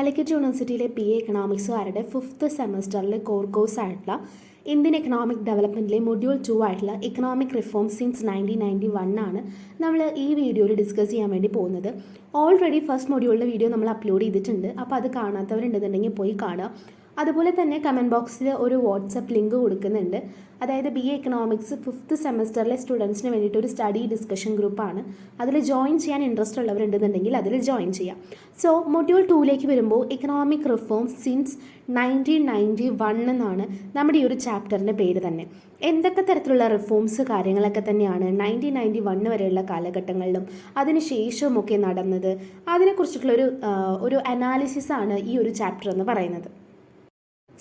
കാലിക്കറ്റ് യൂണിവേഴ്സിറ്റിയിലെ BA എക്കണോമിക്സുകാരുടെ 5th സെമസ്റ്ററിലെ core course ആയിട്ടുള്ള Indian economic ഡെവലപ്മെൻറ്റിലെ Module-2 ആയിട്ടുള്ള എക്കണോമിക് റിഫോംസ് സിൻസ് 1991 ആണ് നമ്മൾ ഈ വീഡിയോയിൽ ഡിസ്കസ് ചെയ്യാൻ വേണ്ടി പോകുന്നത്. ഓൾറെഡി ഫസ്റ്റ് മൊഡ്യൂളിൻ്റെ വീഡിയോ നമ്മൾ അപ്ലോഡ് ചെയ്തിട്ടുണ്ട്. അപ്പോൾ അത് കാണാത്തവരുണ്ടെന്നുണ്ടെങ്കിൽ പോയി കാണുക. അതുപോലെ തന്നെ കമൻറ്റ് ബോക്സിൽ ഒരു വാട്സപ്പ് ലിങ്ക് കൊടുക്കുന്നുണ്ട്. അതായത് BA എക്കണോമിക്സ് 5th സെമസ്റ്ററിലെ സ്റ്റുഡൻസിന് വേണ്ടിയിട്ട് ഒരു സ്റ്റഡി ഡിസ്കഷൻ ഗ്രൂപ്പാണ്. അതിൽ ജോയിൻ ചെയ്യാൻ ഇൻട്രസ്റ്റ് ഉള്ളവരുണ്ടെന്നുണ്ടെങ്കിൽ അതിൽ ജോയിൻ ചെയ്യാം. സോ മൊഡ്യൂൾ 2ലേക്ക് വരുമ്പോൾ എക്കണോമിക് റിഫോംസ് സിൻസ് 1991 എന്നാണ് നമ്മുടെ ഈ ഒരു ചാപ്റ്ററിൻ്റെ പേര് തന്നെ. എന്തൊക്കെ തരത്തിലുള്ള റിഫോംസ് കാര്യങ്ങളൊക്കെ തന്നെയാണ് 1991 വരെയുള്ള കാലഘട്ടങ്ങളിലും അതിനുശേഷവുമൊക്കെ നടന്നത്, അതിനെക്കുറിച്ചിട്ടുള്ളൊരു ഒരു അനാലിസിസാണ് ഈ ഒരു ചാപ്റ്റർ എന്ന് പറയുന്നത്.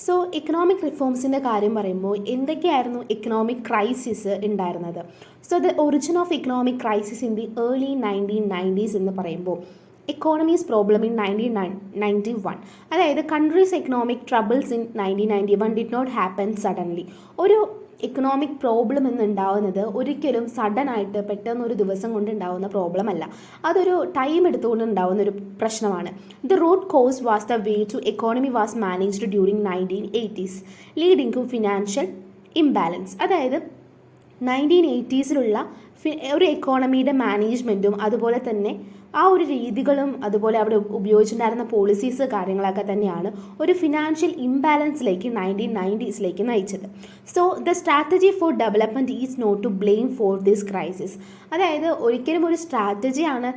സോ എക്കണോമിക് റിഫോംസിൻ്റെ കാര്യം പറയുമ്പോൾ എന്തൊക്കെയായിരുന്നു എക്കണോമിക് ക്രൈസിസ് ഉണ്ടായിരുന്നത്? So the origin of economic crisis in the early 1990s എന്ന് പറയുമ്പോൾ എക്കോണമീസ് പ്രോബ്ലം ഇൻ 1991, അതായത് countries economic troubles in 1991 did not happen suddenly. ഒരു എക്കണോമിക് പ്രോബ്ലം എന്നുണ്ടാവുന്നത് ഒരിക്കലും സഡനായിട്ട് പെട്ടെന്ന് ഒരു ദിവസം കൊണ്ട് ഉണ്ടാവുന്ന പ്രോബ്ലം അല്ല. അതൊരു ടൈം എടുത്തുകൊണ്ട് ഉണ്ടാവുന്ന ഒരു പ്രശ്നമാണ്. The root cause was the way to economy was managed during 1980s leading to financial imbalance. അതായത് 1980സിലുള്ള ഒരു എക്കോണമിയുടെ മാനേജ്മെൻറ്റും അതുപോലെ തന്നെ ആ ഒരു രീതികളും അതുപോലെ അവിടെ ഉപയോഗിച്ചിട്ടുണ്ടായിരുന്ന പോളിസീസ് കാര്യങ്ങളൊക്കെ തന്നെയാണ് ഒരു ഫിനാൻഷ്യൽ ഇംബാലൻസിലേക്ക് 1990സിലേക്ക് നയിച്ചത്. So the strategy for development is not to blame for this crisis. അതായത് ഒരിക്കലും ഒരു സ്ട്രാറ്റജിയാണ്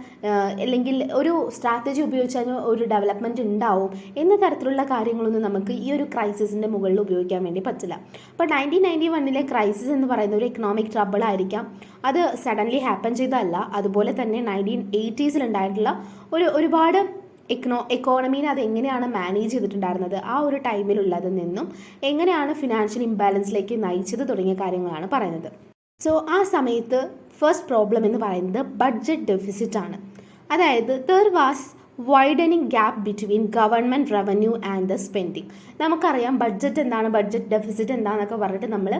അല്ലെങ്കിൽ ഒരു സ്ട്രാറ്റജി ഉപയോഗിച്ചാൽ ഒരു ഡെവലപ്മെൻറ്റ് ഉണ്ടാവും എന്ന തരത്തിലുള്ള കാര്യങ്ങളൊന്നും നമുക്ക് ഈ ഒരു ക്രൈസിസിൻ്റെ മുകളിൽ ഉപയോഗിക്കാൻ വേണ്ടി പറ്റില്ല. അപ്പോൾ 1991 ക്രൈസിസ് എന്ന് പറയുന്ന ഒരു എക്കണോമിക് ട്രബിൾ ആയിരിക്കാം. അത് സഡൻലി ഹാപ്പൻ ചെയ്തതല്ല. അതുപോലെ തന്നെ 1980s ഉണ്ടായിട്ടുള്ള ഒരുപാട് എക്കോണമീനെ അത് എങ്ങനെയാണ് മാനേജ് ചെയ്തിട്ടുണ്ടായിരുന്നത്, ആ ഒരു ടൈമിലുള്ളതിൽ നിന്നും എങ്ങനെയാണ് ഫിനാൻഷ്യൽ ഇംബാലൻസിലേക്ക് നയിച്ചത് തുടങ്ങിയ കാര്യങ്ങളാണ് പറയുന്നത്. സോ ആ സമയത്ത് ഫസ്റ്റ് പ്രോബ്ലം എന്ന് പറയുന്നത് ബഡ്ജറ്റ് ഡെഫിസിറ്റ് ആണ്. അതായത് there was widening gap between government revenue and the spending. നമുക്കറിയാം ബഡ്ജറ്റ് എന്താണ്, ബഡ്ജറ്റ് ഡെഫിസിറ്റ് എന്താണെന്നൊക്കെ പറഞ്ഞിട്ട് നമ്മൾ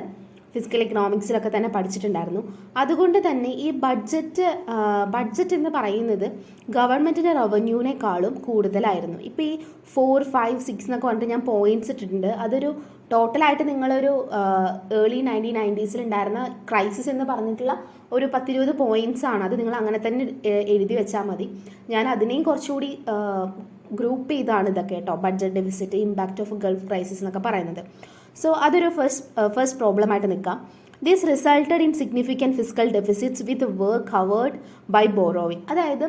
ഫിസിക്കൽ എക്കണോമിക്സിലൊക്കെ തന്നെ പഠിച്ചിട്ടുണ്ടായിരുന്നു. അതുകൊണ്ട് തന്നെ ഈ ബഡ്ജറ്റ് എന്ന് പറയുന്നത് ഗവൺമെൻറ്റിൻ്റെ റവന്യൂവിനേക്കാളും കൂടുതലായിരുന്നു. ഇപ്പോൾ ഈ 4, 5, 6 എന്നൊക്കെ പറഞ്ഞിട്ട് ഞാൻ പോയിൻറ്റ്സ് ഇട്ടിട്ടുണ്ട്. അതൊരു ടോട്ടലായിട്ട് നിങ്ങളൊരു ഏർലി 1990s ഉണ്ടായിരുന്ന ക്രൈസിസ് എന്ന് പറഞ്ഞിട്ടുള്ള ഒരു 10-20 പോയിൻറ്റ്സ് ആണ്. അത് നിങ്ങൾ അങ്ങനെ തന്നെ എഴുതി വെച്ചാൽ മതി. ഞാൻ അതിനെയും കുറച്ചുകൂടി ഗ്രൂപ്പ് ചെയ്താണ് ഇതൊക്കെ കേട്ടോ, budget deficit, impact of Gulf crisis എന്നൊക്കെ പറയുന്നത്. സോ അതൊരു ഫസ്റ്റ് പ്രോബ്ലമായിട്ട് നിൽക്കാം. This resulted in significant fiscal deficits which were covered by borrowing. അതായത്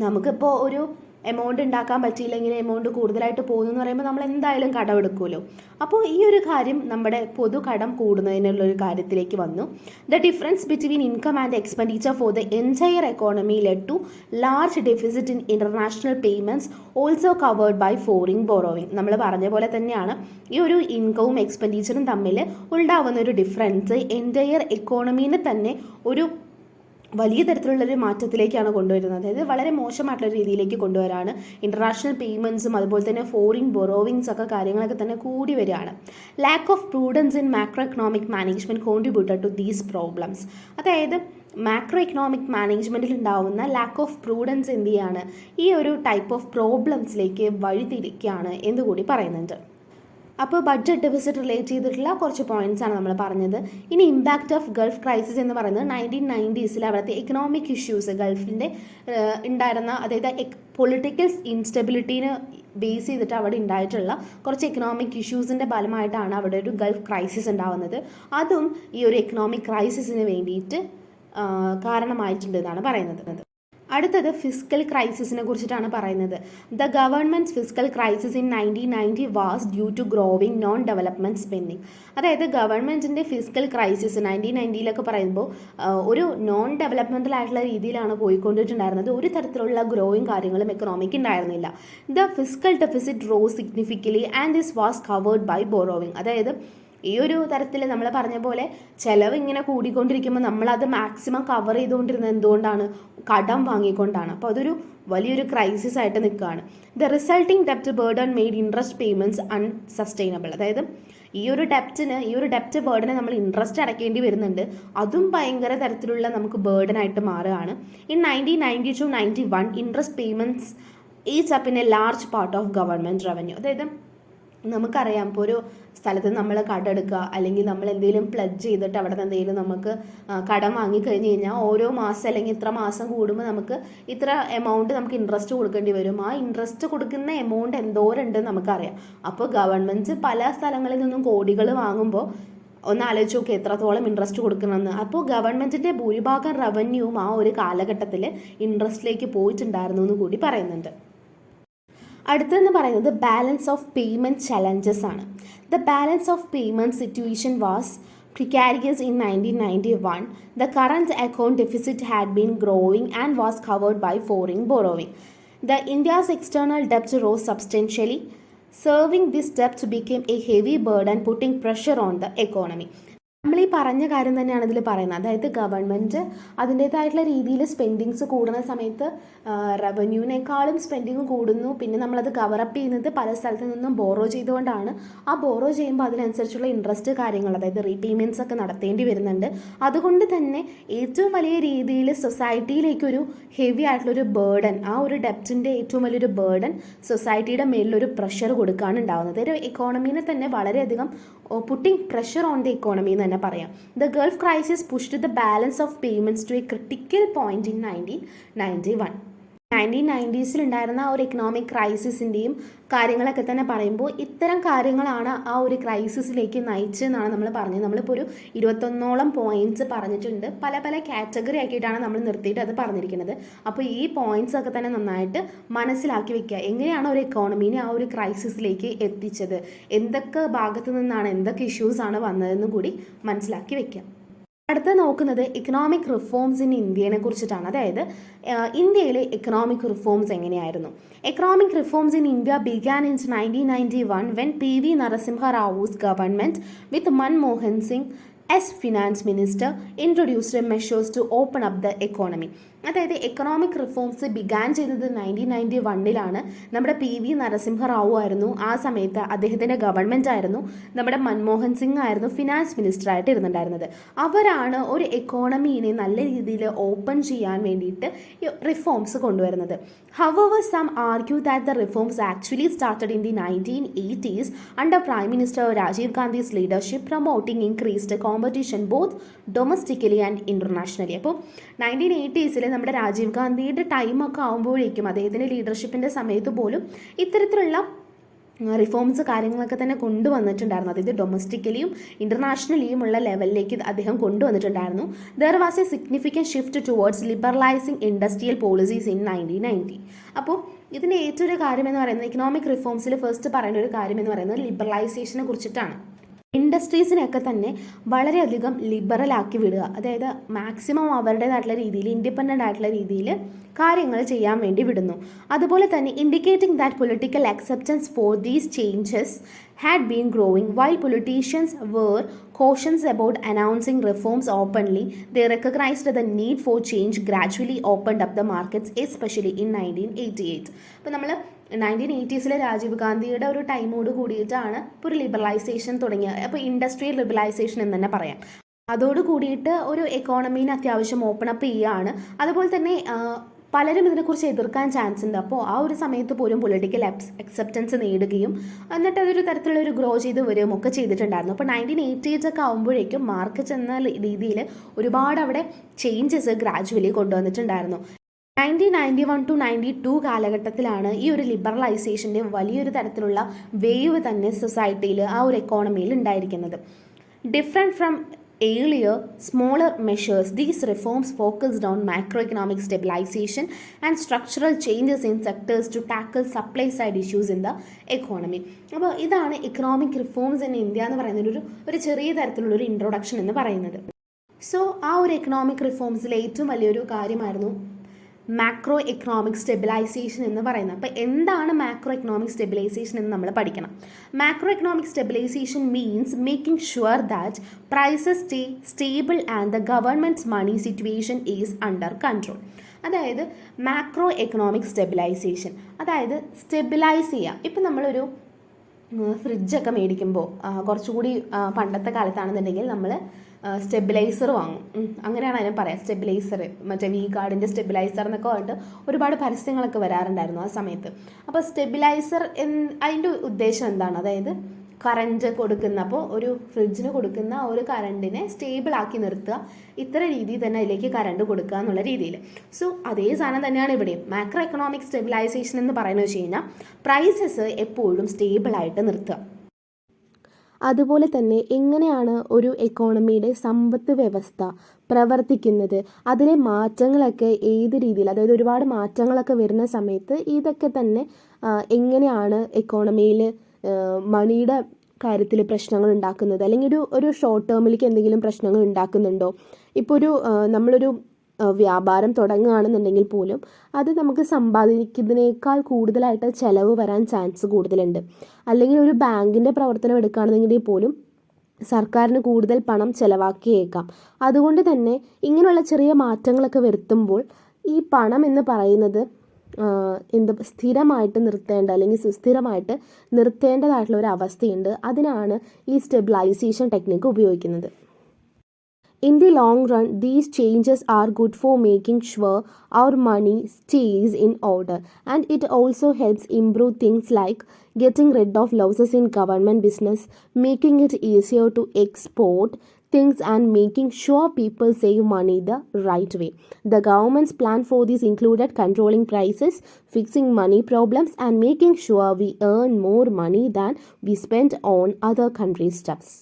നമുക്കിപ്പോൾ ഒരു എമൗണ്ട് ഉണ്ടാക്കാൻ പറ്റിയില്ലെങ്കിൽ എമൗണ്ട് കൂടുതലായിട്ട് പോകുന്നു എന്ന് പറയുമ്പോൾ നമ്മൾ എന്തായാലും കടമെടുക്കുമല്ലോ. അപ്പോൾ ഈ ഒരു കാര്യം നമ്മുടെ പൊതു കടം കൂടുന്നതിനുള്ളൊരു കാര്യത്തിലേക്ക് വന്നു. The difference between income and expenditure for the entire economy led to large deficit in international payments also covered by foreign borrowing. നമ്മൾ പറഞ്ഞ പോലെ തന്നെയാണ് ഈ ഒരു ഇൻകവും എക്സ്പെൻഡിച്ചറും തമ്മിൽ ഉണ്ടാകുന്ന ഒരു ഡിഫറൻസ് എൻറ്റയർ എക്കോണമീനെ തന്നെ ഒരു വലിയ തരത്തിലുള്ളൊരു മാറ്റത്തിലേക്കാണ് കൊണ്ടുവരുന്നത്. അതായത് വളരെ മോശമായിട്ടുള്ള രീതിയിലേക്ക് കൊണ്ടുവരാണ്. ഇൻ്റർനാഷണൽ പേയ്മെൻറ്റ്സും അതുപോലെ തന്നെ ഫോറിൻ ബൊറോവിങ്സ് ഒക്കെ കാര്യങ്ങളൊക്കെ തന്നെ കൂടി വരികയാണ്. Lack of prudence in macro economic management contributed to these problems. അതായത് മാക്രോ എക്കണോമിക് മാനേജ്മെൻറ്റിൽ ഉണ്ടാവുന്ന ലാക്ക് ഓഫ് പ്രൂഡൻസ് എന്ത് ചെയ്യാണ് ഈ ഒരു ടൈപ്പ് ഓഫ് പ്രോബ്ലംസിലേക്ക് വഴിതിരിക്കുകയാണ് എന്നുകൂടി പറയുന്നുണ്ട്. അപ്പോൾ ബഡ്ജറ്റ് ഡെഫിസിറ്റ് റിലേറ്റ് ചെയ്തിട്ടുള്ള കുറച്ച് പോയിന്റ്സ് ആണ് നമ്മൾ പറഞ്ഞത്. ഇനി ഇമ്പാക്റ്റ് ഓഫ് ഗൾഫ് ക്രൈസിസ് എന്ന് പറയുന്നത് 1990s അവിടുത്തെ എക്കണോമിക് ഇഷ്യൂസ് ഗൾഫിൻ്റെ ഉണ്ടായിരുന്ന, അതായത് പൊളിറ്റിക്കൽ ഇൻസ്റ്റെബിലിറ്റീനെ ബേസ് ചെയ്തിട്ട് അവിടെ ഉണ്ടായിട്ടുള്ള കുറച്ച് എക്കണോമിക് ഇഷ്യൂസിൻ്റെ ഫലമായിട്ടാണ് അവിടെ ഒരു ഗൾഫ് ക്രൈസിസ് ഉണ്ടാവുന്നത്. അതും ഈ ഒരു എക്കണോമിക് ക്രൈസിസിന് വേണ്ടിയിട്ട് കാരണമായിട്ടുണ്ട് എന്നാണ് പറയുന്നത്. അടുത്തത് ഫിസിക്കൽ ക്രൈസിസിനെ കുറിച്ചിട്ടാണ് പറയുന്നത്. The government's fiscal crisis in 1990 was due to growing non development spending. അതായത് ഗവൺമെൻറ്റിൻ്റെ ഫിസിക്കൽ ക്രൈസിസ് 1990 പറയുമ്പോൾ ഒരു നോൺ ഡെവലപ്മെൻ്റൽ ആയിട്ടുള്ള രീതിയിലാണ് പോയിക്കൊണ്ടിട്ടുണ്ടായിരുന്നത്. ഒരു തരത്തിലുള്ള ഗ്രോയിങ് കാര്യങ്ങളും എക്കണോമിക്ക് ഉണ്ടായിരുന്നില്ല. The fiscal deficit rose significantly and this was covered by borrowing. അതായത് ഈ ഒരു തരത്തിൽ നമ്മൾ പറഞ്ഞ പോലെ ചിലവ് ഇങ്ങനെ കൂടിക്കൊണ്ടിരിക്കുമ്പോൾ നമ്മളത് മാക്സിമം കവർ ചെയ്തുകൊണ്ടിരുന്നത് എന്തുകൊണ്ടാണ്? കടം വാങ്ങിക്കൊണ്ടാണ്. അപ്പോൾ അതൊരു വലിയൊരു ക്രൈസിസ് ആയിട്ട് നിൽക്കുകയാണ്. ദ റിസൾട്ടിങ് ഡെപ്റ്റ് burden made interest payments unsustainable. അതായത് ഈ ഒരു ഡെപ്റ്റ് ബേർഡനെ നമ്മൾ ഇൻട്രസ്റ്റ് അടയ്ക്കേണ്ടി വരുന്നുണ്ട്. അതും ഭയങ്കര തരത്തിലുള്ള നമുക്ക് ബേർഡനായിട്ട് മാറുകയാണ്. In 1990 to 91 interest payments each up in A large part of government revenue. അതായത് നമുക്കറിയാം, ഇപ്പോൾ ഒരു സ്ഥലത്ത് നമ്മൾ കടമെടുക്കുക അല്ലെങ്കിൽ നമ്മൾ എന്തെങ്കിലും പ്ലഡ്ജ് ചെയ്തിട്ട് അവിടെ നിന്ന് എന്തെങ്കിലും നമുക്ക് കടം വാങ്ങിക്കഴിഞ്ഞ് കഴിഞ്ഞാൽ ഓരോ മാസം അല്ലെങ്കിൽ ഇത്ര മാസം കൂടുമ്പോൾ നമുക്ക് ഇത്ര എമൗണ്ട് നമുക്ക് ഇൻട്രസ്റ്റ് കൊടുക്കേണ്ടി വരും. ആ ഇൻട്രസ്റ്റ് കൊടുക്കുന്ന എമൗണ്ട് എന്തോരുണ്ട് നമുക്കറിയാം. അപ്പോൾ ഗവൺമെൻറ് പല സ്ഥലങ്ങളിൽ നിന്നും കോടികൾ വാങ്ങുമ്പോൾ ഒന്ന് ആലോചിച്ച് നോക്കി എത്രത്തോളം ഇൻട്രസ്റ്റ് കൊടുക്കണമെന്ന്. അപ്പോൾ ഗവൺമെൻറ്റിൻ്റെ ഭൂരിഭാഗം റവന്യൂവും ആ ഒരു കാലഘട്ടത്തിൽ ഇൻട്രസ്റ്റിലേക്ക് പോയിട്ടുണ്ടായിരുന്നു എന്ന് കൂടി പറയുന്നുണ്ട്. അടുത്തതെന്ന് പറയുന്നത് ബാലൻസ് ഓഫ് പേയ്മെൻറ്റ് ചലഞ്ചസ് ആണ്. The balance of payment situation was precarious in 1991. The current account deficit had been growing and was covered by foreign borrowing. The India's external debt rose substantially. Serving this debt became a heavy burden, putting pressure on the economy. നമ്മൾ ഈ പറഞ്ഞ കാര്യം തന്നെയാണ് ഇതിൽ പറയുന്നത്. അതായത് government അതിൻ്റേതായിട്ടുള്ള രീതിയിൽ സ്പെൻഡിങ്സ് കൂടുന്ന സമയത്ത് റവന്യൂവിനേക്കാളും സ്പെൻഡിങ് കൂടുന്നു. പിന്നെ നമ്മളത് കവറപ്പ് ചെയ്യുന്നത് പല സ്ഥലത്തു നിന്നും ബോറോ ചെയ്തുകൊണ്ടാണ്. ആ ബോറോ ചെയ്യുമ്പോൾ അതിനനുസരിച്ചുള്ള ഇൻട്രസ്റ്റ് കാര്യങ്ങൾ, അതായത് റീപേയ്മെൻറ്റ്സ് ഒക്കെ നടത്തേണ്ടി വരുന്നുണ്ട്. അതുകൊണ്ട് തന്നെ ഏറ്റവും വലിയ രീതിയിൽ സൊസൈറ്റിയിലേക്കൊരു ഹെവി ആയിട്ടുള്ളൊരു ബേർഡൻ, ആ ഒരു ഡെപ്റ്റിൻ്റെ ഏറ്റവും വലിയൊരു ബേർഡൻ സൊസൈറ്റിയുടെ മേലിലൊരു പ്രഷർ കൊടുക്കുകയാണ് ഉണ്ടാകുന്നത്. ഒരു എക്കോണമീനെ തന്നെ വളരെയധികം putting pressure on the economy എന്ന് തന്നെ പറയാം. The Gulf crisis pushed the balance of payments to a critical point in 1991. 1990s ഉണ്ടായിരുന്ന ആ ഒരു എക്കണോമിക് ക്രൈസിസിൻ്റെയും കാര്യങ്ങളൊക്കെ തന്നെ പറയുമ്പോൾ ഇത്തരം കാര്യങ്ങളാണ് ആ ഒരു ക്രൈസിസിലേക്ക് നയിച്ചതെന്നാണ് നമ്മൾ പറഞ്ഞത്. നമ്മളിപ്പോൾ ഒരു 21ഓളം പോയിൻറ്റ്സ് പറഞ്ഞിട്ടുണ്ട്. പല പല കാറ്റഗറി ആക്കിയിട്ടാണ് നമ്മൾ നിർത്തിയിട്ട് അത് പറഞ്ഞിരിക്കുന്നത്. അപ്പോൾ ഈ പോയിൻറ്റ്സ് ഒക്കെ തന്നെ നന്നായിട്ട് മനസ്സിലാക്കി വെക്കുക. എങ്ങനെയാണ് ഒരു എക്കോണമീനെ ആ ഒരു ക്രൈസിസിലേക്ക് എത്തിച്ചത്, എന്തൊക്കെ ഭാഗത്തു നിന്നാണ് എന്തൊക്കെ ഇഷ്യൂസാണ് വന്നതെന്ന് കൂടി മനസ്സിലാക്കി വെക്കുക. അടുത്ത നോക്കുന്നത് എക്കണോമിക് റിഫോംസ് ഇൻ ഇന്ത്യനെ കുറിച്ചിട്ടാണ്. അതായത് ഇന്ത്യയിലെ എക്കണോമിക് റിഫോംസ് എങ്ങനെയായിരുന്നു. Economic reforms in India began in 1991 when PV Narasimha Rao's government with Manmohan Singh as finance minister introduced measures to open up the economy. അതായത് എക്കണോമിക് റിഫോംസ് ബിഗാൻ ചെയ്തത് 1991 നമ്മുടെ PV Narasimha Rao ആയിരുന്നു. ആ സമയത്ത് അദ്ദേഹത്തിൻ്റെ ഗവൺമെൻറ് ആയിരുന്നു, നമ്മുടെ മൻമോഹൻ സിംഗ് ആയിരുന്നു ഫിനാൻസ് മിനിസ്റ്ററായിട്ട് ഇരുന്നുണ്ടായിരുന്നത്. അവരാണ് ഒരു എക്കോണമീനെ നല്ല രീതിയിൽ ഓപ്പൺ ചെയ്യാൻ വേണ്ടിയിട്ട് റിഫോംസ് കൊണ്ടുവരുന്നത്. However, some argue that the reforms actually started in the 1980s under Prime Minister Rajiv Gandhi's leadership, promoting increased competition both domestically and internationally. അപ്പോൾ 1980s നമ്മുടെ രാജീവ് ഗാന്ധിയുടെ ടൈമൊക്കെ ആകുമ്പോഴേക്കും അദ്ദേഹത്തിൻ്റെ ലീഡർഷിപ്പിൻ്റെ സമയത്ത് പോലും ഇത്തരത്തിലുള്ള റിഫോംസ് കാര്യങ്ങളൊക്കെ തന്നെ കൊണ്ടുവന്നിട്ടുണ്ടായിരുന്നു. അതായത് ഡൊമസ്റ്റിക്കലിയും ഇൻ്റർനാഷണലിയുമുള്ള ലെവലിലേക്ക് അദ്ദേഹം കൊണ്ടുവന്നിട്ടുണ്ടായിരുന്നു. There was a significant shift towards liberalising industrial policies in 1990. അപ്പോൾ ഇതിൻ്റെ ഏറ്റവും ഒരു കാര്യം എന്ന് പറയുന്നത്, എക്കണോമിക് റിഫോംസിൽ ഫസ്റ്റ് പറയേണ്ട ഒരു കാര്യം എന്ന് പറയുന്നത് ലിബറലൈസേഷനെ കുറിച്ചിട്ടാണ്. ഇൻഡസ്ട്രീസിനെയൊക്കെ തന്നെ വളരെയധികം ലിബറലാക്കി വിടുക, അതായത് മാക്സിമം അവരുടേതായിട്ടുള്ള രീതിയിൽ ഇൻഡിപെൻഡൻ്റ് ആയിട്ടുള്ള രീതിയിൽ കാര്യങ്ങൾ ചെയ്യാൻ വേണ്ടി വിടുന്നു. അതുപോലെ തന്നെ indicating that political acceptance for these changes had been growing. While politicians were cautious about announcing reforms openly, they recognized the need for change, gradually opened up the markets, especially in 1988. അപ്പോൾ നമ്മൾ 1980s Rajeev ഗാന്ധിയുടെ ഒരു ടൈമോട് കൂടിയിട്ടാണ് ഇപ്പോൾ ഒരു liberalisation തുടങ്ങിയത്. അപ്പോൾ industrial liberalisation എന്ന് തന്നെ പറയാം. അതോട് കൂടിയിട്ട് ഒരു എക്കോണമീനെ അത്യാവശ്യം ഓപ്പൺ അപ്പ് ചെയ്യുകയാണ്. അതുപോലെ തന്നെ പലരും ഇതിനെക്കുറിച്ച് എതിർക്കാൻ ചാൻസ് ഉണ്ട്. അപ്പോൾ ആ ഒരു സമയത്ത് പോലും പൊളിറ്റിക്കൽ അക്സെപ്റ്റൻസ് നേടുകയും എന്നിട്ട് അതൊരു തരത്തിലുള്ള ഒരു ഗ്രോ ചെയ്ത് വരികയും ഒക്കെ ചെയ്തിട്ടുണ്ടായിരുന്നു. അപ്പോൾ 1988 ഒക്കെ ആകുമ്പോഴേക്കും മാർക്കറ്റ് എന്ന രീതിയിൽ ഒരുപാട് അവിടെ ചേഞ്ചസ് ഗ്രാജുവലി കൊണ്ടുവന്നിട്ടുണ്ടായിരുന്നു. 1991 to 92 കാലഘട്ടത്തിലാണ് ഈ ഒരു ലിബറലൈസേഷൻ്റെ വലിയൊരു തരത്തിലുള്ള വേവ് തന്നെ സൊസൈറ്റിയിൽ ആ ഒരു എക്കോണമിയിൽ ഉണ്ടായിരിക്കുന്നത്. Different from earlier smaller measures, these reforms focused on macroeconomic stabilization and structural changes in sectors to tackle supply side issues in the economy. അപ്പോൾ ഇതാണ് എക്കണോമിക് റിഫോംസ് ഇൻ ഇന്ത്യ എന്ന് പറയുന്നത് ഒരു ചെറിയ തരത്തിലുള്ളൊരു ഇൻട്രൊഡക്ഷൻ എന്ന് പറയുന്നത്. സോ ആ ഒരു എക്കണോമിക് റിഫോംസിലെ ഏറ്റവും വലിയൊരു കാര്യമായിരുന്നു മാക്രോ എക്കണോമിക് സ്റ്റെബിലൈസേഷൻ എന്ന് പറയുന്നത്. അപ്പോൾ എന്താണ് മാക്രോ എക്കണോമിക് സ്റ്റെബിലൈസേഷൻ എന്ന് നമ്മൾ പഠിക്കണം. Macro economic stabilisation means making sure that prices stay stable and the government's money situation is under control. അതായത് മാക്രോ എക്കണോമിക് സ്റ്റെബിലൈസേഷൻ, അതായത് സ്റ്റെബിലൈസ് ചെയ്യുക. ഇപ്പം നമ്മളൊരു ഫ്രിഡ്ജൊക്കെ മേടിക്കുമ്പോൾ കുറച്ചുകൂടി പണ്ടത്തെ കാലത്താണെന്നുണ്ടെങ്കിൽ നമ്മൾ സ്റ്റെബിലൈസർ വാങ്ങും. അങ്ങനെയാണ് അതിനെ പറയാം, സ്റ്റെബിലൈസർ, മറ്റേ വി ഗാർഡിൻ്റെ സ്റ്റെബിലൈസർ എന്നൊക്കെ പറഞ്ഞിട്ട് ഒരുപാട് പരസ്യങ്ങളൊക്കെ വരാറുണ്ടായിരുന്നു ആ സമയത്ത്. അപ്പോൾ സ്റ്റെബിലൈസർ അതിൻ്റെ ഉദ്ദേശം എന്താണ്? അതായത് കറണ്ട് കൊടുക്കുന്ന, അപ്പോൾ ഒരു ഫ്രിഡ്ജിന് കൊടുക്കുന്ന ഒരു കറണ്ടിനെ സ്റ്റേബിൾ ആക്കി നിർത്തുക, ഇത്ര രീതിയിൽ തന്നെ അതിലേക്ക് കറണ്ട് കൊടുക്കുക എന്നുള്ള രീതിയിൽ. സോ അതേ സാധനം തന്നെയാണ് ഇവിടെയും. മാക്രോ എക്കണോമിക് സ്റ്റെബിലൈസേഷൻ എന്ന് പറയുന്നത് വെച്ച് കഴിഞ്ഞാൽ പ്രൈസസ് എപ്പോഴും സ്റ്റേബിളായിട്ട് നിർത്തുക. അതുപോലെ തന്നെ എങ്ങനെയാണ് ഒരു എക്കോണമിയുടെ സമ്പത്ത് വ്യവസ്ഥ പ്രവർത്തിക്കുന്നത്, അതിലെ മാറ്റങ്ങളൊക്കെ ഏത് രീതിയിൽ, അതായത് ഒരുപാട് മാറ്റങ്ങളൊക്കെ വരുന്ന സമയത്ത് ഇതൊക്കെ തന്നെ എങ്ങനെയാണ് എക്കോണമിയിൽ മണിയുടെ കാര്യത്തിൽ പ്രശ്നങ്ങൾ ഉണ്ടാക്കുന്നത്, അല്ലെങ്കിൽ ഒരു ഷോർട്ട് ടേമിലേക്ക് എന്തെങ്കിലും പ്രശ്നങ്ങൾ ഉണ്ടാക്കുന്നുണ്ടോ. ഇപ്പോൾ നമ്മളൊരു വ്യാപാരം തുടങ്ങുകയാണെന്നുണ്ടെങ്കിൽ പോലും അത് നമുക്ക് സമ്പാദിക്കുന്നതിനേക്കാൾ കൂടുതലായിട്ട് ചിലവ് വരാൻ ചാൻസ് കൂടുതലുണ്ട്. അല്ലെങ്കിൽ ഒരു ബാങ്കിൻ്റെ പ്രവർത്തനം എടുക്കുകയാണെന്നുണ്ടെങ്കിൽ പോലും സർക്കാരിന് കൂടുതൽ പണം ചിലവാക്കിയേക്കാം. അതുകൊണ്ട് തന്നെ ഇങ്ങനെയുള്ള ചെറിയ മാറ്റങ്ങളൊക്കെ വരുത്തുമ്പോൾ ഈ പണം എന്ന് പറയുന്നത് സ്ഥിരമായിട്ട് നിർത്തേണ്ട, അല്ലെങ്കിൽ സുസ്ഥിരമായിട്ട് നിർത്തേണ്ടതായിട്ടുള്ള ഒരു അവസ്ഥയുണ്ട്. അതിനാണ് ഈ സ്റ്റെബിലൈസേഷൻ ടെക്നിക്ക് ഉപയോഗിക്കുന്നത്. In the long run, these changes are good for making sure our money stays in order, and it also helps improve things like getting rid of losses in government business, making it easier to export things, and making sure people save money the right way. The government's plan for this included controlling prices, fixing money problems, and making sure we earn more money than we spend on other countries' stuffs.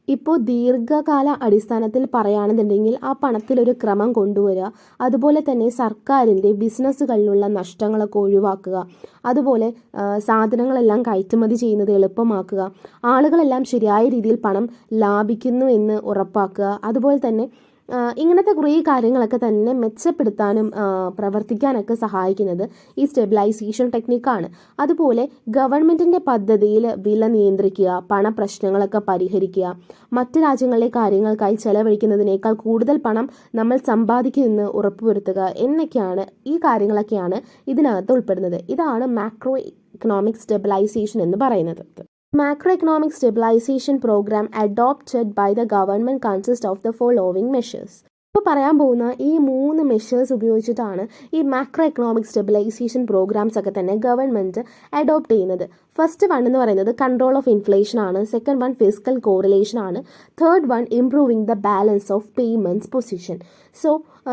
ഇപ്പോൾ ദീർഘകാല അടിസ്ഥാനത്തിൽ പറയുകയാണെന്നുണ്ടെങ്കിൽ ആ പണത്തിലൊരു ക്രമം കൊണ്ടുവരിക, അതുപോലെ തന്നെ സർക്കാരിൻ്റെ ബിസിനസ്സുകളിലുള്ള നഷ്ടങ്ങളൊക്കെ ഒഴിവാക്കുക, അതുപോലെ സാധനങ്ങളെല്ലാം കയറ്റുമതി ചെയ്യുന്നത് എളുപ്പമാക്കുക, ആളുകളെല്ലാം ശരിയായ രീതിയിൽ പണം ലാഭിക്കുന്നു എന്ന് ഉറപ്പാക്കുക, അതുപോലെ തന്നെ ഇങ്ങനത്തെ കുറേ കാര്യങ്ങളൊക്കെ തന്നെ മെച്ചപ്പെടുത്താനും പ്രവർത്തിക്കാനൊക്കെ സഹായിക്കുന്നത് ഈ സ്റ്റെബിലൈസേഷൻ ടെക്നിക്കാണ്. അതുപോലെ ഗവൺമെൻറ്റിൻ്റെ പദ്ധതിയിൽ വില നിയന്ത്രിക്കുക, പണപ്രശ്നങ്ങളൊക്കെ പരിഹരിക്കുക, മറ്റ് രാജ്യങ്ങളിലെ കാര്യങ്ങൾക്കായി ചെലവഴിക്കുന്നതിനേക്കാൾ കൂടുതൽ പണം നമ്മൾ സമ്പാദിക്കുമെന്ന് ഉറപ്പുവരുത്തുക എന്നൊക്കെയാണ്, ഈ കാര്യങ്ങളൊക്കെയാണ് ഇതിനകത്ത് ഉൾപ്പെടുന്നത്. ഇതാണ് മാക്രോ എക്കണോമിക് സ്റ്റെബിലൈസേഷൻ എന്ന് പറയുന്നത്. Macroeconomic stabilization program adopted by the government consists of the following measures. ഇപ്പോൾ പറയാൻ പോകുന്ന ഈ 3 മെഷേഴ്സ് ഉപയോഗിച്ചിട്ടാണ് ഈ മാക്രോ എക്കണോമിക് സ്റ്റെബിലൈസേഷൻ പ്രോഗ്രാംസ് ഒക്കെ തന്നെ ഗവൺമെൻറ് അഡോപ്റ്റ് ചെയ്യുന്നത്. ഫസ്റ്റ് വൺ എന്ന് പറയുന്നത് കൺട്രോൾ ഓഫ് ഇൻഫ്ലേഷൻ ആണ്, സെക്കൻഡ് വൺ ഫിസ്ക്കൽ കോറിലേഷൻ ആണ്, third one improving the balance of payments position. So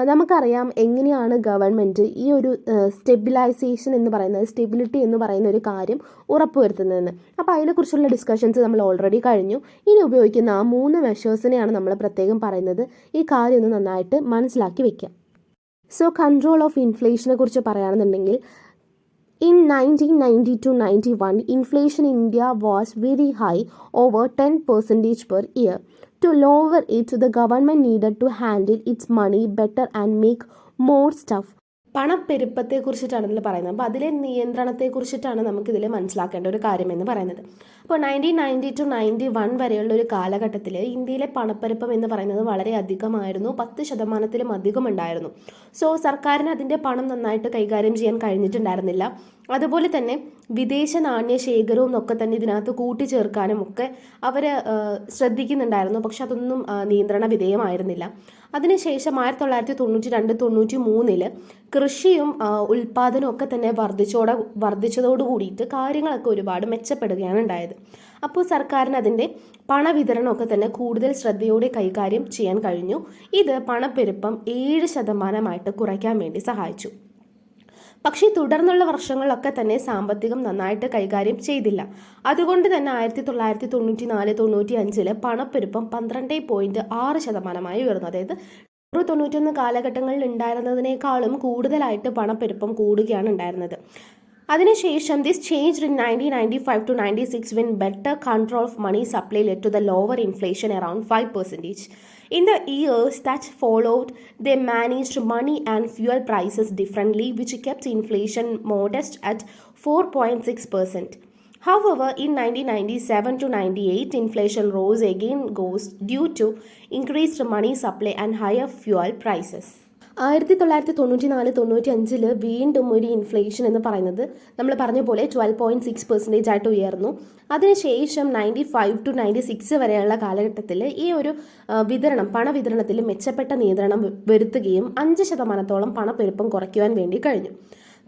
നമുക്കറിയാം എങ്ങനെയാണ് ഗവൺമെൻറ് ഈ ഒരു സ്റ്റെബിലൈസേഷൻ എന്ന് പറയുന്നത്, സ്റ്റെബിലിറ്റി എന്ന് പറയുന്ന ഒരു കാര്യം ഉറപ്പുവരുത്തുന്നതെന്ന്. അപ്പോൾ അതിനെക്കുറിച്ചുള്ള ഡിസ്കഷൻസ് നമ്മൾ ഓൾറെഡി കഴിഞ്ഞു. ഇനി ഉപയോഗിക്കുന്ന ആ 3 മെഷേഴ്സിനെയാണ് നമ്മൾ പ്രത്യേകം പറയുന്നത്. ഈ കാര്യം ഒന്ന് നന്നായിട്ട് മനസ്സിലാക്കി വെക്കാം. സോ കൺട്രോൾ ഓഫ് ഇൻഫ്ലേഷനെ കുറിച്ച് പറയുകയാണെന്നുണ്ടെങ്കിൽ in 1990-91, inflation in India was very high, over 10% per year. To lower it, the government needed to handle its money better and make more stuff. പണപ്പെരുപ്പത്തെക്കുറിച്ചിട്ടാണ് ഇതിൽ പറയുന്നത്. അപ്പോൾ അതിലെ നിയന്ത്രണത്തെക്കുറിച്ചിട്ടാണ് നമുക്കിതിൽ മനസ്സിലാക്കേണ്ട ഒരു കാര്യമെന്ന് പറയുന്നത്. അപ്പോൾ 1990-91 വരെയുള്ള ഒരു കാലഘട്ടത്തിൽ ഇന്ത്യയിലെ പണപ്പെരുപ്പം എന്ന് പറയുന്നത് വളരെ അധികമായിരുന്നു, 10%-ലും അധികം ഉണ്ടായിരുന്നു. സോ സർക്കാരിന് അതിൻ്റെ പണം നന്നായിട്ട് കൈകാര്യം ചെയ്യാൻ കഴിഞ്ഞിട്ടുണ്ടായിരുന്നില്ല. അതുപോലെ തന്നെ വിദേശ നാണ്യ ശേഖരവും ഒക്കെ തന്നെ ഇതിനകത്ത് കൂട്ടിച്ചേർക്കാനും ഒക്കെ അവർ ശ്രദ്ധിക്കുന്നുണ്ടായിരുന്നു. പക്ഷെ അതൊന്നും നിയന്ത്രണ വിധേയമായിരുന്നില്ല. അതിനുശേഷം 1992-93 കൃഷിയും ഉൽപ്പാദനവും ഒക്കെ തന്നെ വർദ്ധിച്ചതോട് കൂടിയിട്ട് കാര്യങ്ങളൊക്കെ ഒരുപാട് മെച്ചപ്പെടുകയാണ് ഉണ്ടായത്. അപ്പോൾ സർക്കാരിന് അതിൻ്റെ പണവിതരണമൊക്കെ തന്നെ കൂടുതൽ ശ്രദ്ധയോടെ കൈകാര്യം ചെയ്യാൻ കഴിഞ്ഞു. ഇത് പണപ്പെരുപ്പം 7% കുറയ്ക്കാൻ വേണ്ടി സഹായിച്ചു. പക്ഷേ തുടർന്നുള്ള വർഷങ്ങളിലൊക്കെ തന്നെ സാമ്പത്തികം നന്നായിട്ട് കൈകാര്യം ചെയ്തില്ല. അതുകൊണ്ട് തന്നെ 1994-95 പണപ്പെരുപ്പം 12.6% ഉയർന്നു. അതായത് 1991 കാലഘട്ടങ്ങളിൽ ഉണ്ടായിരുന്നതിനേക്കാളും കൂടുതലായിട്ട് പണപ്പെരുപ്പം കൂടുകയാണ് ഉണ്ടായിരുന്നത്. അതിനുശേഷം this changed in 1995-96 when better control of money supply led to the lower inflation around 5%. In the years that followed, they managed money and fuel prices differently, which kept inflation modest at 4.6%. However, in 1997-98, inflation rose again due to increased money supply and higher fuel prices. 1994-95 വീണ്ടും ഒരു inflation എന്ന് പറയുന്നത് നമ്മൾ പറഞ്ഞ പോലെ 12.6% ആയിട്ട് ഉയർന്നു. അതിനുശേഷം 95-96 വരെയുള്ള കാലഘട്ടത്തിൽ ഈ ഒരു പണവിതരണത്തിൽ മെച്ചപ്പെട്ട നിയന്ത്രണം വരുത്തുകയും 5% പണപ്പെരുപ്പം കുറയ്ക്കുവാൻ വേണ്ടി കഴിഞ്ഞു.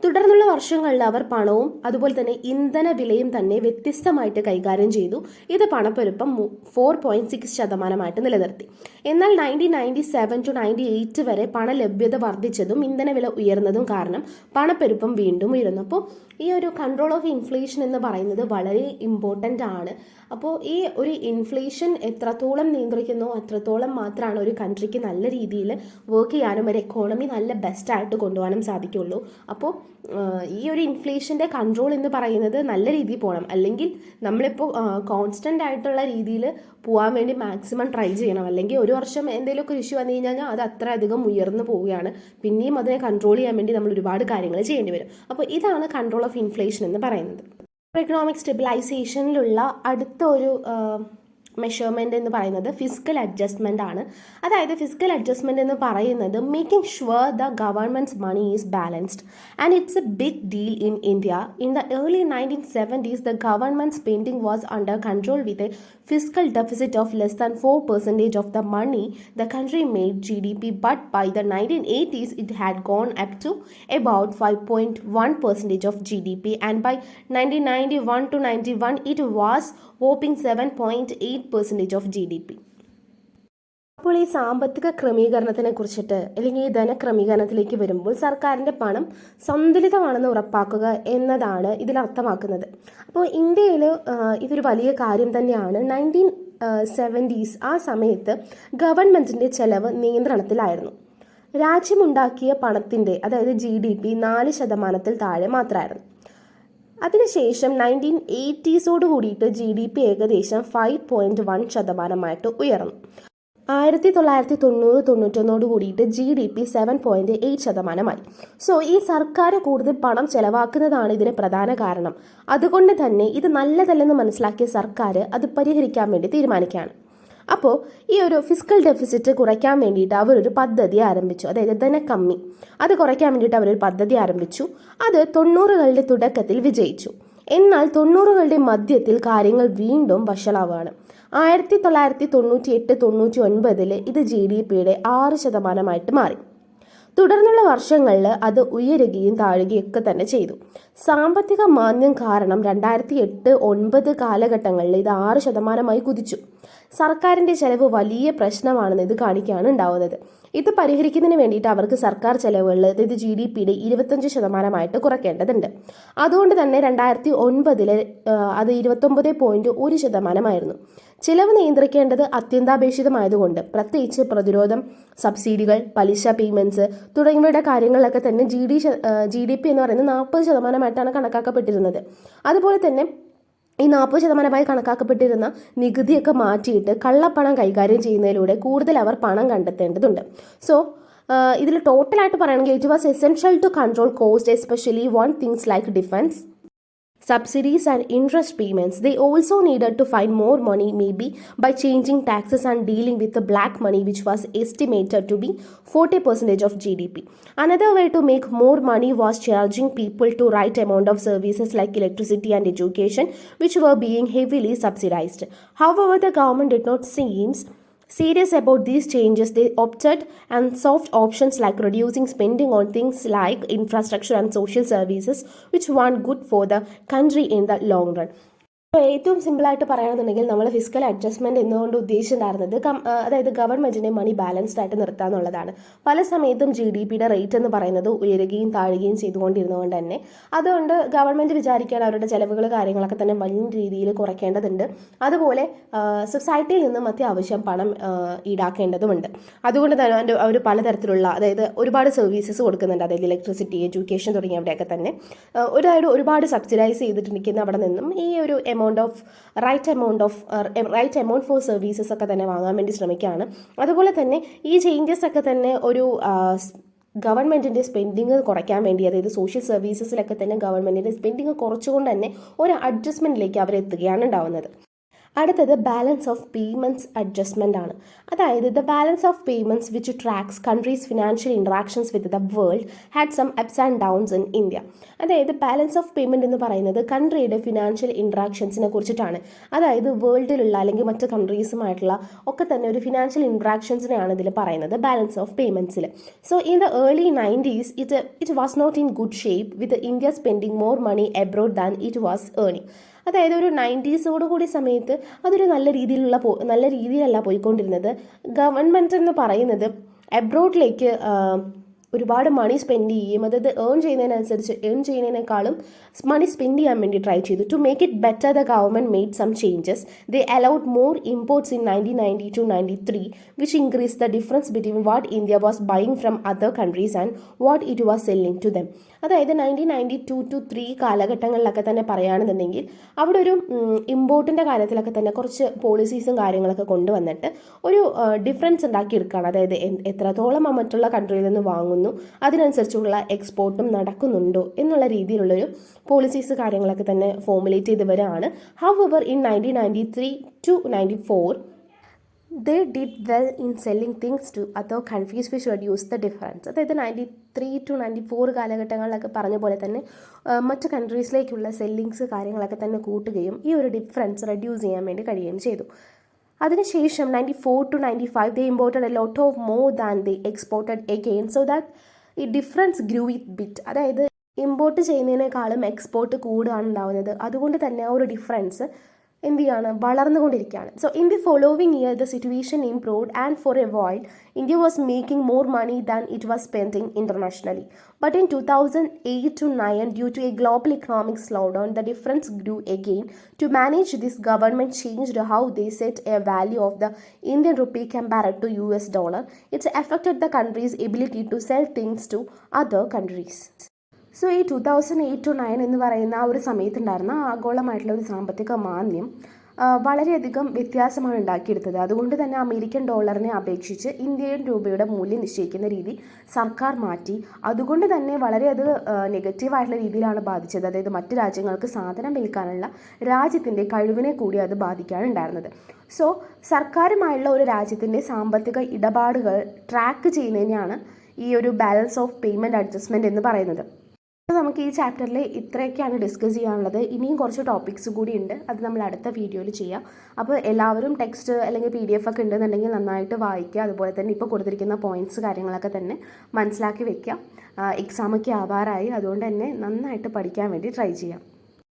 തുടർന്നുള്ള വർഷങ്ങളിൽ അവർ പണവും അതുപോലെ തന്നെ ഇന്ധന വിലയും തന്നെ വ്യത്യസ്തമായിട്ട് കൈകാര്യം ചെയ്തു. ഇത് പണപ്പെരുപ്പം 4.6% നിലനിർത്തി. എന്നാൽ 1997-98 വരെ പണലഭ്യത വർദ്ധിച്ചതും ഇന്ധനവില ഉയർന്നതും കാരണം പണപ്പെരുപ്പം വീണ്ടും ഉയർന്നു. അപ്പോൾ ഈ ഒരു കൺട്രോൾ ഓഫ് ഇൻഫ്ലേഷൻ എന്ന് പറയുന്നത് വളരെ ഇമ്പോർട്ടൻ്റ് ആണ്. അപ്പോൾ ഈ ഒരു ഇൻഫ്ലേഷൻ എത്രത്തോളം നിയന്ത്രിക്കുന്നോ അത്രത്തോളം മാത്രമാണ് ഒരു കൺട്രിക്ക് നല്ല രീതിയിൽ വർക്ക് ചെയ്യാനും ഒരു എക്കോണമി നല്ല ബെസ്റ്റായിട്ട് കൊണ്ടുപോകാനും സാധിക്കുള്ളൂ. അപ്പോൾ ഈ ഒരു ഇൻഫ്ലേഷൻ്റെ കൺട്രോൾ എന്ന് പറയുന്നത് നല്ല രീതിയിൽ പോകണം. അല്ലെങ്കിൽ നമ്മളിപ്പോൾ കോൺസ്റ്റൻ്റ് ആയിട്ടുള്ള രീതിയിൽ പോകാൻ വേണ്ടി മാക്സിമം ട്രൈ ചെയ്യണം. അല്ലെങ്കിൽ ഒരു വർഷം എന്തെങ്കിലുമൊക്കെ ഇഷ്യൂ വന്നു കഴിഞ്ഞാൽ അത് അത്ര അധികം ഉയർന്നു പോവുകയാണ്. പിന്നെയും അതിനെ കൺട്രോൾ ചെയ്യാൻ വേണ്ടി നമ്മൾ ഒരുപാട് കാര്യങ്ങൾ ചെയ്യേണ്ടി വരും. അപ്പോൾ ഇതാണ് കൺട്രോൾ ഓഫ് ഇൻഫ്ലേഷൻ എന്ന് പറയുന്നത്. എക്കണോമിക് സ്റ്റെബിലൈസേഷനിലുള്ള അടുത്ത ഒരു മെഷർമെൻറ്റ് എന്ന് പറയുന്നത് ഫിസ്ക്കൽ അഡ്ജസ്റ്റ്മെൻ്റ് ആണ്. അതായത് ഫിസ്ക്കൽ അഡ്ജസ്റ്റ്മെൻറ്റ് എന്ന് പറയുന്നത് making sure the government's money is balanced and it's a big deal in India. In the early 1970s the government spending was under control with a fiscal deficit of less than 4% of the money the country made GDP, but by the 1980s it had gone up to about 5.1% of GDP, and by 1991-91 it was whopping 7.8% of GDP. അപ്പോൾ ഈ സാമ്പത്തിക ക്രമീകരണത്തിനെ കുറിച്ചിട്ട് അല്ലെങ്കിൽ ഈ ധനക്രമീകരണത്തിലേക്ക് വരുമ്പോൾ സർക്കാരിൻ്റെ പണം സന്തുലിതമാണെന്ന് ഉറപ്പാക്കുക എന്നതാണ് ഇതിലർത്ഥമാക്കുന്നത്. അപ്പോൾ ഇന്ത്യയിൽ ഇതൊരു വലിയ കാര്യം തന്നെയാണ്. 1970s ആ സമയത്ത് ഗവൺമെൻറ്റിൻ്റെ ചെലവ് നിയന്ത്രണത്തിലായിരുന്നു. രാജ്യമുണ്ടാക്കിയ പണത്തിൻ്റെ അതായത് GDP 4% താഴെ മാത്രമായിരുന്നു. അതിനുശേഷം 1980s കൂടിയിട്ട് GDP ഏകദേശം 5.1% ഉയർന്നു. 1990-91 കൂടിയിട്ട് GDP 7.8%. സോ ഈ സർക്കാർ കൂടുതൽ പണം ചെലവാക്കുന്നതാണ് ഇതിന് പ്രധാന കാരണം. അതുകൊണ്ട് തന്നെ ഇത് നല്ലതല്ലെന്ന് മനസ്സിലാക്കിയ സർക്കാർ അത് പരിഹരിക്കാൻ വേണ്ടി തീരുമാനിക്കുകയാണ്. അപ്പോൾ ഈ ഒരു ഫിസ്ക്കൽ ഡെഫിസിറ്റ് കുറയ്ക്കാൻ വേണ്ടിയിട്ട് അവരൊരു പദ്ധതി ആരംഭിച്ചു. അതായത് ധനക്കമ്മി അത് കുറയ്ക്കാൻ വേണ്ടിയിട്ട് അവരൊരു പദ്ധതി ആരംഭിച്ചു. അത് 90കളുടെ തുടക്കത്തിൽ വിജയിച്ചു. എന്നാൽ 90കളുടെ മധ്യത്തിൽ കാര്യങ്ങൾ വീണ്ടും വഷളാവുകയാണ്. 1998-99 ഇത് GDPയുടെ 6% മാറി. തുടർന്നുള്ള വർഷങ്ങളിൽ അത് ഉയരുകയും താഴുകയൊക്കെ തന്നെ ചെയ്തു. സാമ്പത്തിക മാന്ദ്യം കാരണം 2008-09 കാലഘട്ടങ്ങളിൽ ഇത് 6% കുതിച്ചു. സർക്കാരിൻ്റെ ചെലവ് വലിയ പ്രശ്നമാണെന്ന് ഇത് കാണിക്കുകയാണ് ഉണ്ടാവുന്നത്. ഇത് പരിഹരിക്കുന്നതിന് വേണ്ടിയിട്ട് അവർക്ക് സർക്കാർ ചെലവുകളിൽ അതായത് GDPയുടെ 25% കുറയ്ക്കേണ്ടതുണ്ട്. അതുകൊണ്ട് തന്നെ 2009 അത് 29.1% ചിലവ് നിയന്ത്രിക്കേണ്ടത് അത്യന്താപേക്ഷിതമായതുകൊണ്ട് പ്രത്യേകിച്ച് പ്രതിരോധം, സബ്സിഡികൾ, പലിശ പേയ്മെൻറ്റ്സ് തുടങ്ങിയവയുടെ കാര്യങ്ങളിലൊക്കെ തന്നെ GDP എന്ന് പറയുന്നത് 40% കണക്കാക്കപ്പെട്ടിരുന്നത്. അതുപോലെ തന്നെ ഈ 40% കണക്കാക്കപ്പെട്ടിരുന്ന നികുതിയൊക്കെ മാറ്റിയിട്ട് കള്ളപ്പണം കൈകാര്യം ചെയ്യുന്നതിലൂടെ കൂടുതൽ അവർ പണം കണ്ടെത്തേണ്ടതുണ്ട്. സോ ഇതിൽ ടോട്ടലായിട്ട് പറയുകയാണെങ്കിൽ it was essential to control cost, especially things like defence, subsidies and interest payments. They also needed to find more money, maybe by changing taxes and dealing with the black money, which was estimated to be 40% of GDP. Another way to make more money was charging people to right amount of services like electricity and education, which were being heavily subsidized. However, the government did not seem serious about these changes. They opted and soft options like reducing spending on things like infrastructure and social services, which weren't good for the country in the long run. ഏറ്റവും സിമ്പിളായിട്ട് പറയുകയാണെന്നുണ്ടെങ്കിൽ നമ്മൾ fiscal adjustment എന്നുകൊണ്ട് ഉദ്ദേശിച്ചിട്ടുണ്ടായിരുന്നത് അതായത് ഗവൺമെൻറ്റിൻ്റെ മണി balanced ആയിട്ട് നിർത്തുക എന്നുള്ളതാണ്. പല സമയത്തും GDPയുടെ റേറ്റ് എന്ന് പറയുന്നത് ഉയരുകയും താഴുകയും ചെയ്തുകൊണ്ടിരുന്നതുകൊണ്ട് തന്നെ അതുകൊണ്ട് ഗവൺമെൻറ് വിചാരിക്കുകയാണ് അവരുടെ ചിലവുകൾ കാര്യങ്ങളൊക്കെ തന്നെ വലിയ രീതിയിൽ കുറയ്ക്കേണ്ടതുണ്ട്. അതുപോലെ സൊസൈറ്റിയിൽ നിന്നും അത്യാവശ്യം പണം ഈടാക്കേണ്ടതുമുണ്ട്. അതുകൊണ്ട് തന്നെ അവർ പലതരത്തിലുള്ള അതായത് ഒരുപാട് സർവീസസ് കൊടുക്കുന്നുണ്ട്. അതായത് ഇലക്ട്രിസിറ്റി, എഡ്യൂക്കേഷൻ തുടങ്ങിയവിടെയൊക്കെ തന്നെ ഒരുപാട് സബ്സിഡൈസ് ചെയ്തിട്ടുണ്ടെങ്കിൽ അവിടെ നിന്നും ഈ ഒരു റൈറ്റ് എമൗണ്ട് ഫോർ സർവീസസ് ഒക്കെ തന്നെ വാങ്ങാൻ വേണ്ടി ശ്രമിക്കുകയാണ്. അതുപോലെ തന്നെ ഈ ചേഞ്ചസ് ഒക്കെ തന്നെ ഒരു ഗവൺമെൻറ്റിൻ്റെ സ്പെൻഡിങ് കുറയ്ക്കാൻ വേണ്ടി അതായത് സോഷ്യൽ സർവീസസിലൊക്കെ തന്നെ ഗവൺമെൻറ്റിൻ്റെ സ്പെൻഡിങ് കുറച്ചുകൊണ്ട് തന്നെ ഒരു അഡ്ജസ്റ്റ്മെൻറ്റിലേക്ക് അവരെത്തുകയാണ് ഉണ്ടാവുന്നത്. അടുത്തത് ബാലൻസ് ഓഫ് പേയ്മെൻറ്റ്സ് അഡ്ജസ്റ്റ്മെൻ്റ് ആണ്. അതായത് the balance of payments which tracks country's financial interactions with the world had some ups and downs in India. അതായത് ബാലൻസ് ഓഫ് പേയ്മെൻറ്റ് എന്ന് പറയുന്നത് കൺട്രിയുടെ ഫിനാൻഷ്യൽ ഇൻട്രാക്ഷൻസിനെ കുറിച്ചിട്ടാണ്. അതായത് വേൾഡിലുള്ള അല്ലെങ്കിൽ മറ്റ് കൺട്രീസുമായിട്ടുള്ള ഒക്കെ തന്നെ ഒരു ഫിനാൻഷ്യൽ ഇൻട്രാക്ഷൻസിനെയാണ് ഇതിൽ പറയുന്നത് ബാലൻസ് ഓഫ് പേയ്മെൻറ്റ്സിൽ. So in the early 90s it was not in good shape with India spending more money abroad than it was earning. അതായത് ഒരു 90s കൂടി സമയത്ത് അതൊരു നല്ല രീതിയിലല്ല പോയിക്കൊണ്ടിരുന്നത്. ഗവൺമെൻറ് എന്ന് പറയുന്നത് എബ്രോഡിലേക്ക് ഒരുപാട് മണി സ്പെൻഡ് ചെയ്യുകയും അതായത് ഏൺ ചെയ്യുന്നതിനേക്കാളും മണി സ്പെൻഡ് ചെയ്യാൻ വേണ്ടി ട്രൈ ചെയ്തു. To make it better the government made some changes. They allowed more imports in 1992-93 which increase the difference between what India was buying from other countries and what it was selling to them. അതായത് 1992-3 കാലഘട്ടങ്ങളിലൊക്കെ തന്നെ പറയുകയാണെന്നുണ്ടെങ്കിൽ അവിടെ ഒരു ഇമ്പോർട്ടിൻ്റെ കാര്യത്തിലൊക്കെ തന്നെ കുറച്ച് പോളിസീസും കാര്യങ്ങളൊക്കെ കൊണ്ടുവന്നിട്ട് ഒരു ഡിഫറൻസ് ഉണ്ടാക്കിയെടുക്കുകയാണ്. അതായത് എത്രത്തോളം മറ്റുള്ള കൺട്രിയിൽ നിന്ന് വാങ്ങുന്നു അതിനനുസരിച്ചുള്ള എക്സ്പോർട്ടും നടക്കുന്നുണ്ടോ എന്നുള്ള രീതിയിലുള്ളൊരു പോളിസീസ് കാര്യങ്ങളൊക്കെ തന്നെ ഫോമുലേറ്റ് ചെയ്ത് വരികയാണ്. However in 1993-94 they did well in selling things to other countries which reduced the difference. അതായത് 93-94 കാലഘട്ടങ്ങളിലൊക്കെ പറഞ്ഞ പോലെ തന്നെ മറ്റ് കൺട്രീസിലേക്കുള്ള സെല്ലിങ്സ് കാര്യങ്ങളൊക്കെ തന്നെ കൂട്ടുകയും ഈ ഒരു ഡിഫറൻസ് റെഡ്യൂസ് ചെയ്യാൻ വേണ്ടി കഴിയുകയും ചെയ്തു. അതിനുശേഷം 94-95 they imported a lot of more than they exported again so that ഈ ഡിഫറൻസ് ഗ്രൂ വിത്ത് ബിറ്റ്. അതായത് ഇമ്പോർട്ട് ചെയ്യുന്നതിനേക്കാളും എക്സ്പോർട്ട് കൂടുകയാണ് ഉണ്ടാവുന്നത്. അതുകൊണ്ട് തന്നെ ആ ഒരു ഡിഫറൻസ് എന്ത് ചെയ്യാണ് വളർന്നുകൊണ്ടിരിക്കുകയാണ്. So in the following year the situation improved and for a while India was making more money than it was spending internationally. But in 2008-9 due to a global economic slow down the difference grew again. To manage this government changed how they set a value of the Indian rupee compared to US dollar. It's affected the country's ability to sell things to other countries. So ഈ 2008-9 എന്ന് പറയുന്ന ആ ഒരു സമയത്തുണ്ടായിരുന്ന ആഗോളമായിട്ടുള്ള ഒരു സാമ്പത്തിക മാന്ദ്യം വളരെയധികം വ്യത്യാസമാണ് ഉണ്ടാക്കിയെടുത്തത്. അതുകൊണ്ട് തന്നെ അമേരിക്കൻ ഡോളറിനെ അപേക്ഷിച്ച് ഇന്ത്യൻ രൂപയുടെ മൂല്യം നിശ്ചയിക്കുന്ന രീതി സർക്കാർ മാറ്റി. അതുകൊണ്ട് തന്നെ വളരെയധികം നെഗറ്റീവായിട്ടുള്ള രീതിയിലാണ് ബാധിച്ചത്. അതായത് മറ്റ് രാജ്യങ്ങൾക്ക് സാധനം വിൽക്കാനുള്ള രാജ്യത്തിൻ്റെ കഴിവിനെ കൂടി അത് ബാധിക്കാനുണ്ടായിരുന്നത്. സോ സർക്കാരുമായുള്ള ഒരു രാജ്യത്തിൻ്റെ സാമ്പത്തിക ഇടപാടുകൾ ട്രാക്ക് ചെയ്യുന്നതിനെയാണ് ഈ ഒരു ബാലൻസ് ഓഫ് പേയ്മെൻറ്റ് അഡ്ജസ്റ്റ്മെൻറ്റ് എന്ന് പറയുന്നത്. അപ്പോൾ നമുക്ക് ഈ ചാപ്റ്ററിൽ ഇത്രയൊക്കെയാണ് ഡിസ്കസ് ചെയ്യാനുള്ളത്. ഇനിയും കുറച്ച് ടോപ്പിക്സ് കൂടി ഉണ്ട്, അത് നമ്മൾ അടുത്ത വീഡിയോയിൽ ചെയ്യാം. അപ്പോൾ എല്ലാവരും ടെക്സ്റ്റ് അല്ലെങ്കിൽ PDF ഒക്കെ ഉണ്ടെന്നുണ്ടെങ്കിൽ നന്നായിട്ട് വായിക്കുക. അതുപോലെ തന്നെ ഇപ്പോൾ കൊടുത്തിരിക്കുന്ന പോയിൻറ്റ്സ് കാര്യങ്ങളൊക്കെ തന്നെ മനസ്സിലാക്കി വെക്കുക. എക്സാമൊക്കെ ആവാറായി, അതുകൊണ്ട് തന്നെ നന്നായിട്ട് പഠിക്കാൻ വേണ്ടി ട്രൈ ചെയ്യാം.